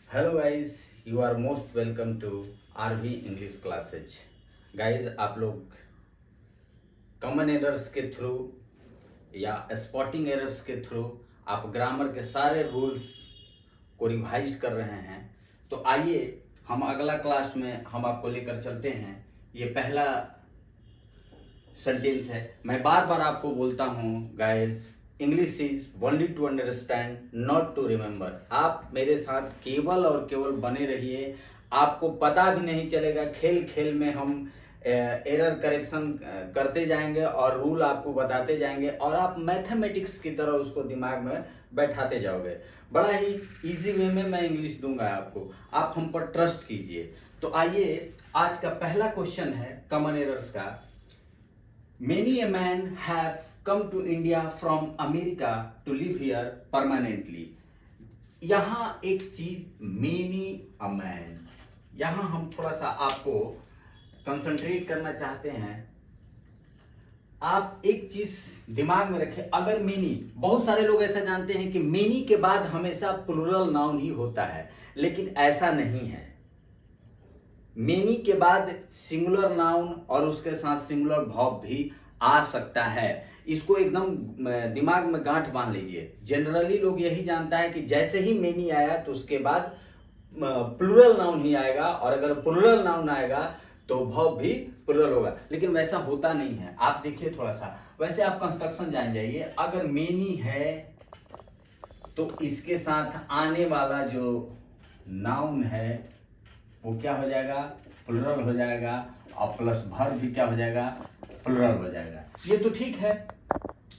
Hello guys, you are most welcome to RV English classes. Guys, आप लोग common errors के थ्रू या स्पॉटिंग एरर्स के थ्रू आप ग्रामर के सारे रूल्स को रिवाइज कर रहे हैं। तो आइए हम अगला क्लास में हम आपको लेकर चलते हैं। ये पहला सेंटेंस है। मैं बार बार आपको बोलता हूँ guys, English is only to understand not to remember. आप मेरे साथ केवल और केवल बने रहिए, आपको पता भी नहीं चलेगा। खेल खेल में हम एरर करेक्शन करते जाएंगे और रूल आपको बताते जाएंगे और आप मैथमेटिक्स की तरह उसको दिमाग में बैठाते जाओगे। बड़ा ही इजी वे में मैं इंग्लिश दूंगा आपको, आप हम पर ट्रस्ट कीजिए। तो आइए, आज का पहला क्वेश्चन है कॉमन एरर्स का। Many a man have come to India from America to live here permanently. यहाँ एक चीज many a man, यहाँ हम थोड़ा सा आपको कंसंट्रेट करना चाहते हैं। आप एक चीज दिमाग में रखें, अगर मेनी, बहुत सारे लोग ऐसा जानते हैं कि मेनी के बाद हमेशा प्लुरल नाउन ही होता है, लेकिन ऐसा नहीं है। मेनी के बाद सिंगुलर नाउन और उसके साथ सिंगुलर वर्ब भी आ सकता है। इसको एकदम दिमाग में गांठ बांध लीजिए। जनरली लोग यही जानता है कि जैसे ही मेनी आया तो उसके बाद प्लुरल नाउन ही आएगा, और अगर प्लुरल नाउन आएगा तो वर्ब भी प्लुरल होगा, लेकिन वैसा होता नहीं है। आप देखिए थोड़ा सा, वैसे आप कंस्ट्रक्शन जान जाइए। अगर मेनी है तो इसके साथ आने वाला जो नाउन है वो क्या हो जाएगा, प्लुरल हो जाएगा, और प्लस वर्ब भी क्या हो जाएगा, प्लुरल हो जाएगा। ये तो ठीक है,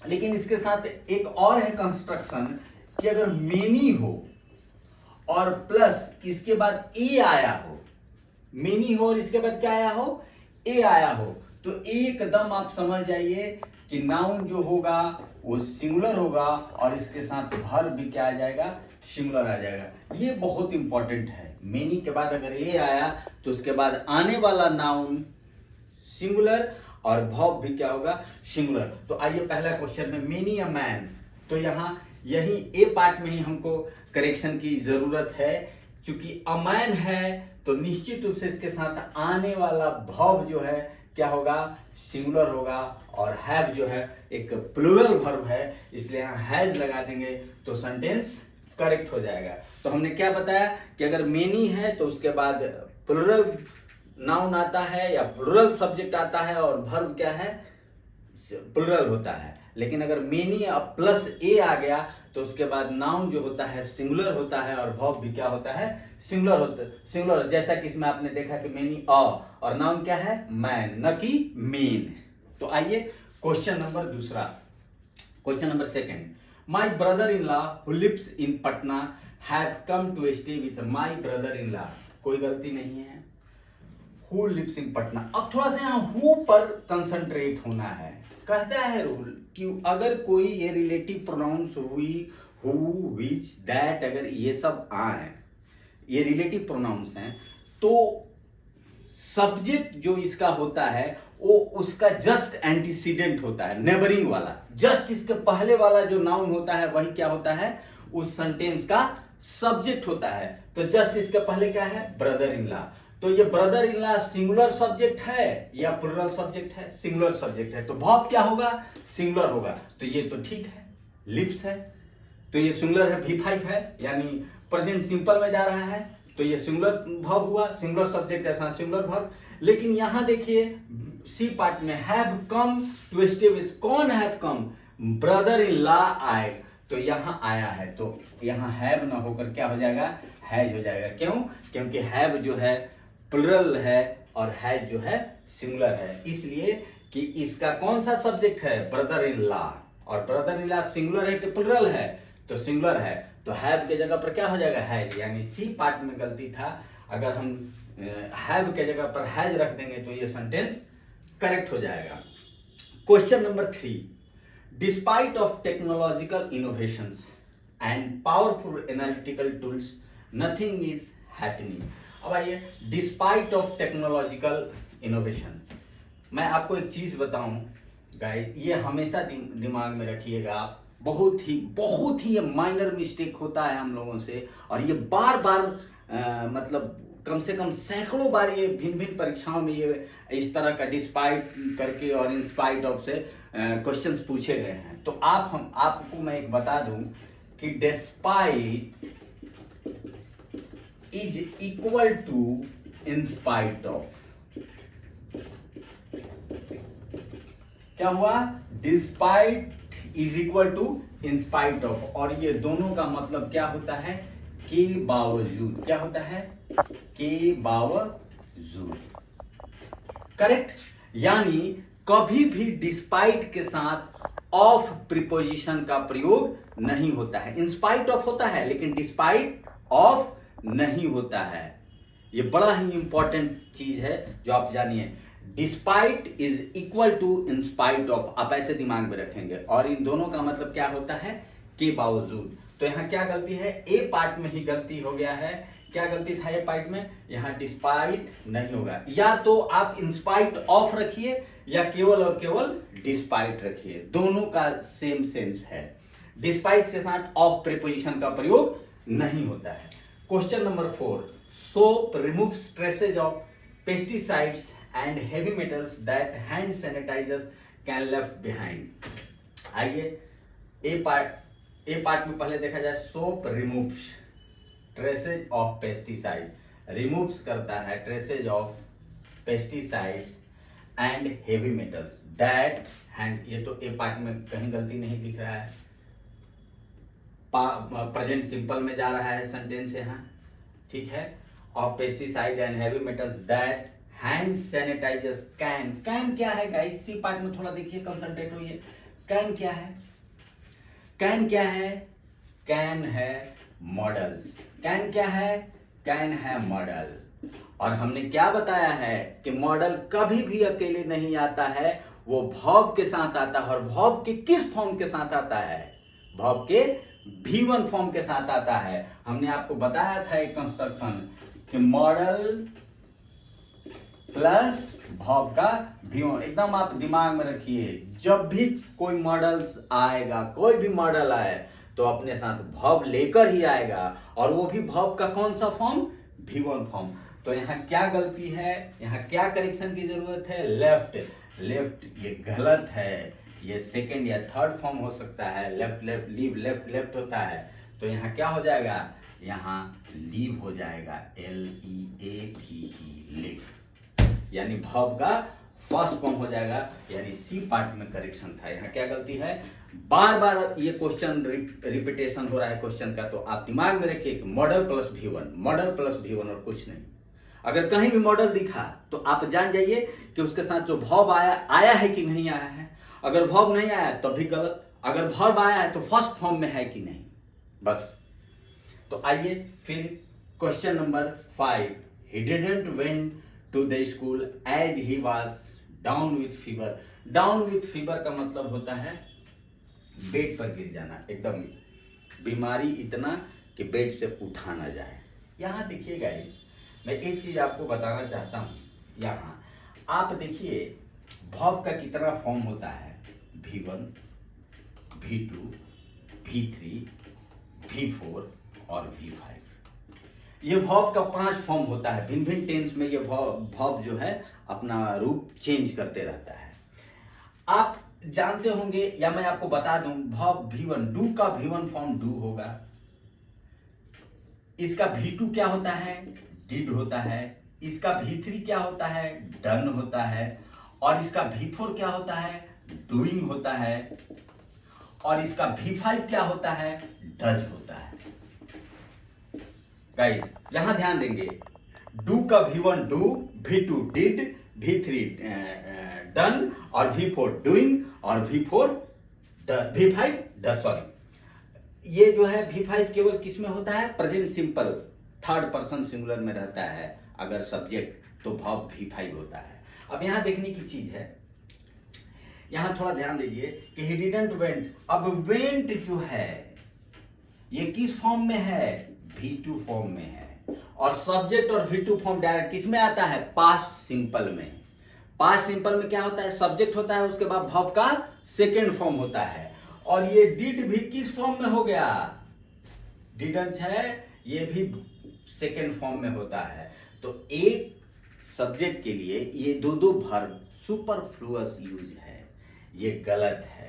लेकिन इसके साथ एक और है कंस्ट्रक्शन कि अगर मेनी हो और प्लस इसके बाद ए आया हो, मेनी हो और इसके बाद क्या आया हो, ए आया हो, तो एकदम आप समझ जाइए कि नाउन जो होगा वो सिंगुलर होगा और इसके साथ वर्ब भी क्या आ जाएगा, सिंगुलर आ जाएगा। ये बहुत इंपॉर्टेंट है। मेनी के बाद अगर ए आया तो उसके बाद आने वाला नाउन सिंगुलर और वर्ब भी क्या होगा, सिंगुलर। तो आइए पहला क्वेश्चन में मेनी अ मैन, तो यहाँ यही ए पार्ट में ही हमको करेक्शन की जरूरत है, क्योंकि अ मैन है तो निश्चित रूप से इसके साथ आने वाला वर्ब जो है क्या होगा, सिंगुलर होगा, और हैव जो है एक प्लुरल वर्ब है, इसलिए यहाँ हैज लगा देंगे तो सेंटेंस करेक्ट हो जाएगा। तो हमने क्या बताया कि अगर मेनी है तो उसके बाद प्लुरल नाउन आता है या प्लुरल सब्जेक्ट आता है और वर्ब क्या है, प्लुरल होता है। लेकिन अगर मेनी प्लस ए आ गया तो उसके बाद नाउन जो होता है सिंगुलर होता है और वर्ब भी क्या होता है, सिंगुलर। जैसा कि इसमें आपने देखा कि मेनी अ और नाउन क्या है, मैन, न कि मेन। तो आइए क्वेश्चन नंबर दूसरा, question number second. My brother-in-law who lives in Patna had come to stay with my brother-in-law. कोई गलती नहीं है। Who lives in Patna, अब थोड़ा सा यहाँ who पर कंसंट्रेट होना है। कहता है रूल कि अगर कोई ये रिलेटिव प्रोनाउंस हुई, who, which, that, अगर ये सब आए, ये रिलेटिव प्रोनाउंस हैं, तो सब्जेक्ट जो इसका होता है वो उसका जस्ट एंटीसीडेंट होता है, नेबरिंग वाला। जस्ट इसके पहले वाला जो नाउन होता है वही क्या होता है, उस सेंटेंस का सब्जेक्ट होता है। तो जस्ट इसके पहले क्या है, ब्रदर इन लॉ। तो ये brother in law singular subject है या प्लुरल सब्जेक्ट है, सिंगुलर सब्जेक्ट है, तो वर्ब क्या होगा, सिंगुलर होगा। तो ये तो ठीक है, लिव्स है तो ये सिंगुलर है, V5 है, यानी प्रेजेंट सिंपल में जा रहा है, तो ये सिंगुलर वर्ब हुआ, सिंगुलर सब्जेक्ट के साथ सिंगुलर वर्ब। लेकिन यहां देखिए सी पार्ट में have come to stay with, कौन have come, brother in law आए, तो यहां आया है, तो यहां हैव ना होकर क्या हो जाएगा, हैज हो जाएगा। क्यों, क्योंकि हैव जो है प्लुरल है और हैज जो है सिंगुलर है, इसलिए कि इसका कौन सा सब्जेक्ट है, ब्रदर इन लॉ, और ब्रदर इन लॉ सिंगुलर है कि प्लुरल है, तो सिंगुलर है, तो हैव के जगह पर क्या हो जाएगा, हैज। यानी सी पार्ट में गलती था, अगर हम हैव के जगह पर हैज रख देंगे तो ये सेंटेंस करेक्ट हो जाएगा। Question number 3। Despite of technological innovations and powerful analytical tools nothing is happening. अब आइए, डिस्पाइट ऑफ टेक्नोलॉजिकल इनोवेशन, मैं आपको एक चीज बताऊं गाइस, ये हमेशा दिमाग में रखिएगा आप, बहुत ही ये माइनर मिस्टेक होता है हम लोगों से, और ये बार बार मतलब कम से कम सैकड़ों बार ये भिन्न भिन्न परीक्षाओं में ये इस तरह का डिस्पाइट करके और इन स्पाइट ऑफ से क्वेश्चंस पूछे गए हैं। तो आपको मैं एक बता दूं कि despite is equal to in spite of. क्या हुआ? Despite is equal to in spite of, और ये दोनों का मतलब क्या होता है? के बावजूद। क्या होता है? के बावजूद। करेक्ट। यानी कभी भी डिस्पाइट के साथ ऑफ प्रीपोजिशन का प्रयोग नहीं होता है। इन स्पाइट ऑफ होता है लेकिन डिस्पाइट ऑफ नहीं होता है। ये बड़ा ही इंपॉर्टेंट चीज है जो आप जानिए। Despite is equal to in spite of, आप ऐसे दिमाग में रखेंगे, और इन दोनों का मतलब क्या होता है? के बावजूद। तो यहां क्या गलती है? ए पार्ट में ही गलती हो गया है। क्या गलती था ए पार्ट में? यहां डिस्पाइट नहीं होगा, या तो आप इन स्पाइट ऑफ रखिए या केवल और केवल डिस्पाइट रखिए, दोनों का सेम सेंस है। डिस्पाइट के साथ ऑफ प्रीपोजिशन का प्रयोग नहीं होता है। Question number 4, soap removes traces of pesticides and heavy metals that hand sanitizers can left behind। आइए ए पार्ट में पहले देखा जाए। Soap removes traces of pesticide, removes करता है traces of pesticides and heavy metals that hand. ये तो ए part में कहीं गलती नहीं दिख रहा है, प्रेजेंट सिंपल में जा रहा है सेंटेंस यहाँ, ठीक है। Of pesticide and heavy metals that hand sanitisers can. Can क्या है गाइस? सी पार्ट में थोड़ा देखिए, कंसंट्रेट होइए। कैन क्या है? कैन क्या है? कैन है मॉडल्स। कैन क्या है? कैन है मॉडल। और हमने क्या बताया है कि मॉडल कभी भी अकेले नहीं आता है, वो वर्ब के साथ आता है। और वर्ब के किस फॉर्म के साथ आता है? वर्ब के V1 फॉर्म के साथ आता है। हमने आपको बताया था एक कंस्ट्रक्शन कि मॉडल प्लस वर्ब का V1। एकदम आप दिमाग में रखिए, जब भी कोई मॉडल्स आएगा, कोई भी मॉडल आए तो अपने साथ वर्ब लेकर ही आएगा, और वो भी वर्ब का कौन सा फॉर्म? V1 form. तो यहाँ क्या गलती है? यहाँ क्या करेक्शन की जरूरत है? लेफ्ट। लेफ्ट ये गलत है, ये सेकंड या थर्ड फॉर्म हो सकता है। Left left leave, left left होता है। तो यहाँ क्या हो जाएगा? यहाँ लीव हो जाएगा, LEAVE, लीव, यानी वर्ब का फर्स्ट फॉर्म हो जाएगा। यानी सी पार्ट में करेक्शन था। यहाँ क्या गलती है? बार बार ये क्वेश्चन रिपीटेशन हो रहा है क्वेश्चन का, तो आप दिमाग में रखिए कि model plus V1, model plus V1 और कुछ नहीं। अगर कहीं भी मॉडल दिखा तो आप जान जाइए कि उसके साथ जो वर्ब आया है कि नहीं आया है। अगर वर्ब नहीं आया तब भी गलत, अगर वर्ब आया है तो फर्स्ट फॉर्म में है कि नहीं, बस। तो आइए फिर question number 5, he didn't went to the school as he was down with fever. Down with fever का मतलब होता है बेड पर गिर जाना, एकदम बीमारी इतना कि बेड से उठा ना जाए। यहाँ देखिए गाइस, मैं एक चीज आपको बताना चाहता हूँ। यहाँ आप देखिए वर्ब का कितना फॉर्म होता है? V1, V2, V3, V4 और V5। ये वर्ब का 5 फॉर्म होता है। भिन्न भिन्न टेंस में ये वर्ब जो है अपना रूप चेंज करते रहता है। आप जानते होंगे या मैं आपको बता दूं, वर्ब V1, डू का V1 फॉर्म डू होगा। इसका V2 क्या होता है? डिड होता है। इसका V3 क्या होता है? डन होता है। और इसका V4 क्या होता है? डूइंग होता है। और इसका V5 क्या होता है? डज होता है। गाइस यहां ध्यान देंगे, डू का V1 do, V2 did, V3 done और V4 डूइंग और V5 डज। सॉरी, ये जो है V5 केवल किस में होता है? Present simple, third person singular में रहता है। अगर सब्जेक्ट तो वर्ब V5 होता है। अब यहां देखने की चीज है, यहां थोड़ा ध्यान दीजिए कि ही डिडंट वेंट। अब वेंट जो है ये किस फॉर्म में है? V2 फॉर्म में है। और सब्जेक्ट और V2 फॉर्म डायरेक्ट किस में आता है? पास्ट सिंपल में। पास्ट सिंपल में क्या होता है? सब्जेक्ट होता है, उसके बाद वर्ब का सेकेंड फॉर्म होता है। और ये डिड भी किस फॉर्म में हो गया, डिडंट है, ये भी सेकेंड फॉर्म में होता है। तो एक सब्जेक्ट के लिए ये दो दो वर्ब सुपरफ्लुअस यूज है, ये गलत है।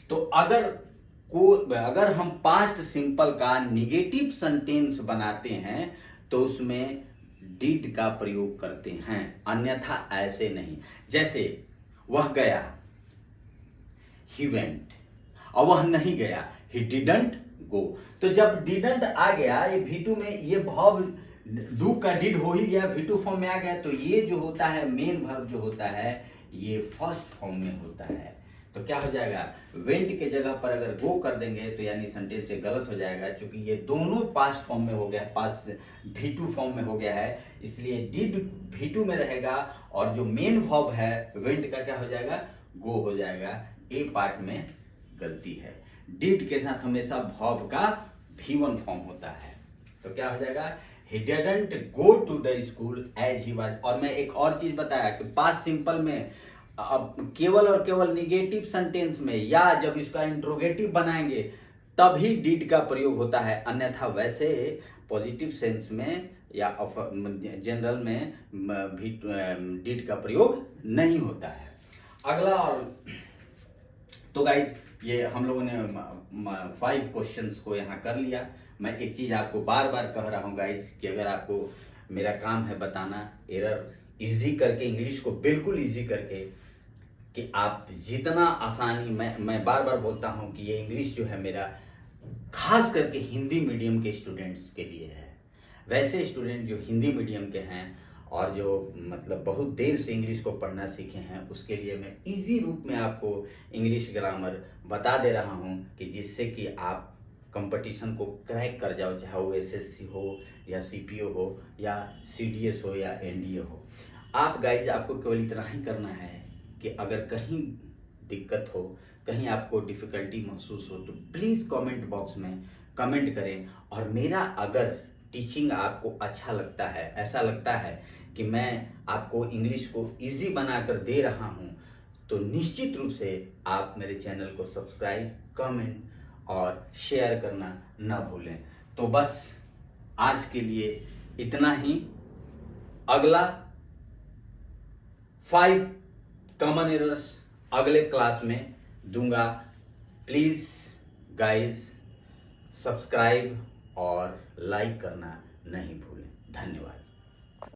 तो अगर हम पास्ट सिंपल का निगेटिव सेंटेंस बनाते हैं तो उसमें डिड का प्रयोग करते हैं, अन्यथा ऐसे नहीं। जैसे वह गया, ही वेंट, और वह नहीं गया, ही डिडंट गो। तो जब डिडंट आ गया ये V2 में, ये वर्ब डू का डिड हो ही गया, V2 फॉर्म में आ गया, तो ये जो होता है मेन वर्ब जो होता है ये फर्स्ट फॉर्म में होता है। तो क्या हो जाएगा, वेंट के जगह पर अगर गो कर देंगे तो यानी सेंटेंस से गलत हो जाएगा, क्योंकि ये दोनों पास्ट फॉर्म में हो गया, पास्ट V2 फॉर्म में हो गया है, इसलिए डिड V2 में रहेगा और जो मेन वर्ब है वेंट का क्या हो जाएगा, गो हो जाएगा। ए पार्ट में गलती है, डिड के साथ हमेशा वर्ब का V1 फॉर्म होता है। तो क्या हो जाएगा, he didn't go to the school as he was। और मैं एक और चीज बताया कि पास्ट सिंपल में अब केवल और केवल निगेटिव सेंटेंस में या जब इसका इंट्रोगेटिव बनाएंगे तभी डिड का प्रयोग होता है, अन्यथा वैसे पॉजिटिव सेंस में या जनरल में डिड का प्रयोग नहीं होता है। अगला, और तो गाइज ये हम लोगों ने 5 क्वेश्चंस को यहाँ कर लिया। मैं एक चीज आपको बार बार कह रहा हूँ गाइज कि अगर आपको, मेरा काम है बताना एरर इजी करके, इंग्लिश को बिल्कुल इजी करके, कि आप जितना आसानी, मैं बार बार बोलता हूँ कि ये इंग्लिश जो है मेरा खास करके हिंदी मीडियम के स्टूडेंट्स के लिए है। वैसे स्टूडेंट जो हिंदी मीडियम के हैं और जो मतलब बहुत देर से इंग्लिश को पढ़ना सीखे हैं, उसके लिए मैं इजी रूप में आपको इंग्लिश ग्रामर बता दे रहा हूँ कि जिससे कि आप कंपटीशन को क्रैक कर जाओ, चाहे वो SSC हो या CPO हो या CDS हो या NDA हो। आप गाइज, आपको केवल इतना ही करना है कि अगर कहीं दिक्कत हो, कहीं आपको डिफिकल्टी महसूस हो तो प्लीज़ कमेंट बॉक्स में कमेंट करें। और मेरा अगर टीचिंग आपको अच्छा लगता है, ऐसा लगता है कि मैं आपको इंग्लिश को इजी बनाकर दे रहा हूं, तो निश्चित रूप से आप मेरे चैनल को सब्सक्राइब, कमेंट और शेयर करना ना भूलें। तो बस आज के लिए इतना ही। अगला 5 कॉमन एरर्स अगले क्लास में दूंगा। प्लीज गाइस सब्सक्राइब और लाइक करना नहीं भूलें। धन्यवाद।